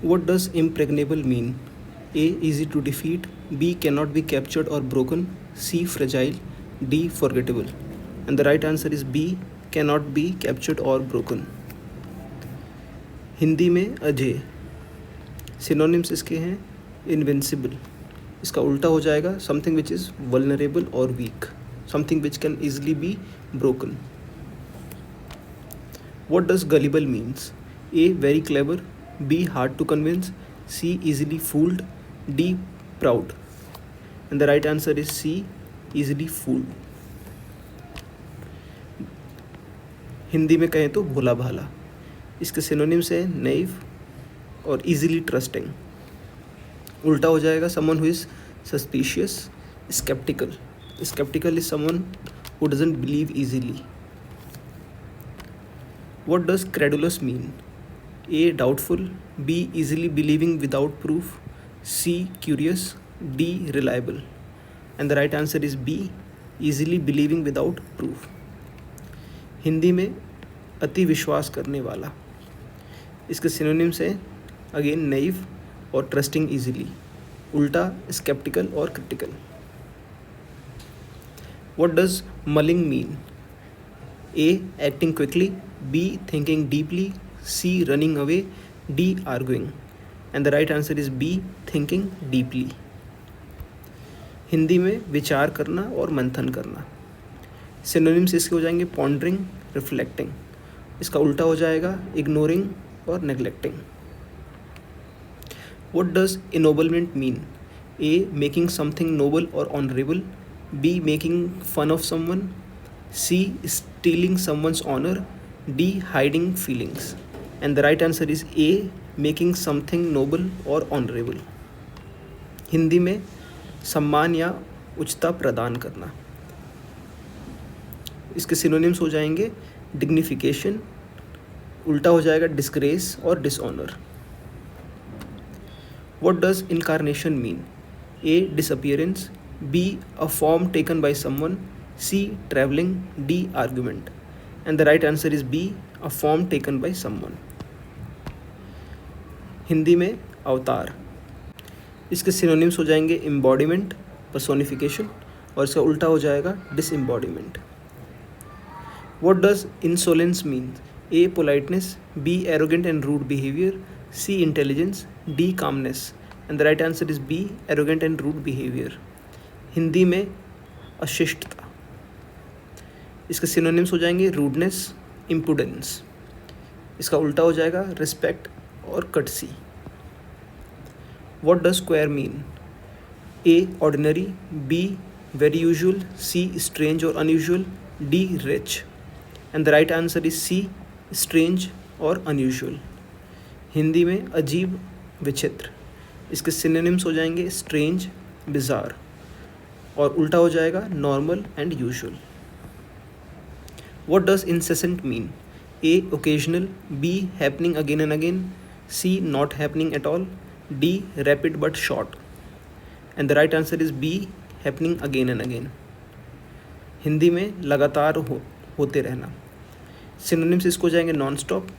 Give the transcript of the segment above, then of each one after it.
What does impregnable mean? A. Easy to defeat. B. Cannot be captured or broken. C. Fragile. D. Forgettable. And the right answer is B. Cannot be captured or broken. Hindi में अजेय. Synonyms इसके हैं invincible. इसका उल्टा हो जाएगा something which is vulnerable और weak. Something which can easily be broken. What does gullible means? A. Very clever. B. Hard to convince. C. Easily fooled. D. Proud. And the right answer is C. Easily fooled. Hindi में कहें तो भोला भाला. इसके synonyms है naive और easily trusting. उल्टा हो जाएगा someone who is suspicious, skeptical. Skeptical is someone who doesn't believe easily. What does credulous mean? A. Doubtful. B. Easily believing without proof. C. Curious. D. Reliable. And the right answer is B. Easily believing without proof. Hindi में अति विश्वास करने वाला. इसके synonyms हैं again naive और trusting easily. उल्टा skeptical और critical. What does mulling mean? A. Acting quickly. B. Thinking deeply. C. Running away. D. Arguing. And the right answer is B. Thinking deeply. Hindi में विचार करना और मंथन करना. सिनोनिम्स इसके हो जाएंगे pondering, reflecting. इसका उल्टा हो जाएगा ignoring और neglecting. What does ennoblement mean? A. Making something noble or honorable. B. Making fun of someone. C. Stealing someone's honor. D. Hiding feelings. And the right answer is A. Making something noble or honorable. Hindi में सम्मान या उच्चता प्रदान करना. इसके synonyms हो जाएंगे डिग्निफिकेशन. उल्टा हो जाएगा डिस्ग्रेस और dishonour. What does incarnation mean? A. Disappearance. B. A form taken by someone. C. Traveling. D. Argument. And the right answer is B. A form taken by someone. Hindi में अवतार. इसके सिनोनिम्स हो जाएंगे embodiment, personification और इसका उल्टा हो जाएगा disembodiment. What does insolence mean? A. Politeness. B. Arrogant and rude behavior. C. Intelligence. D. Calmness. And the right answer is B. Arrogant and rude behavior. Hindi में अशिष्टता. इसके सिनोनिम्स हो जाएंगे रूडनेस, इम्पुडेंस. इसका उल्टा हो जाएगा रिस्पेक्ट और courtesy. What does square mean? A. Ordinary. B. Very usual. C. Strange और unusual. D. Rich. And the right answer is C. Strange और अनयूजुअल. हिंदी में अजीब, विचित्र. इसके सिनोनिम्स हो जाएंगे स्ट्रेंज, बिजार और उल्टा हो जाएगा normal and usual. What does incessant mean? A. Occasional. B. Happening again and again. C. Not happening at all. D. Rapid but short. And the right answer is B. Happening again and again. Hindi में लगातार होते रहना. Synonyms इसको जाएंगे non-stop,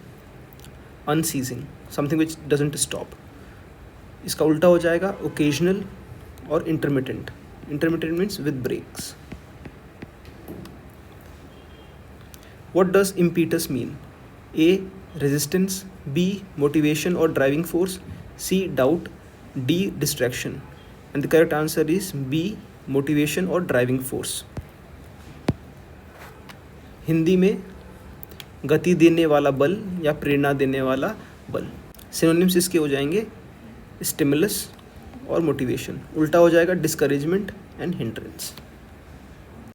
unceasing, something which doesn't stop. इसका उल्टा हो जाएगा occasional और intermittent. Intermittent means with breaks. What does impetus mean? A. Resistance. B. Motivation or driving force. C. Doubt. D. Distraction. And the correct answer is B. Motivation or driving force. Hindi में गति देने वाला बल या प्रेरणा देने वाला बल. सिनोनिम्स इसके हो जाएंगे स्टिमुलस और मोटिवेशन. उल्टा हो जाएगा डिस्करेजमेंट एंड हिंड्रेंस.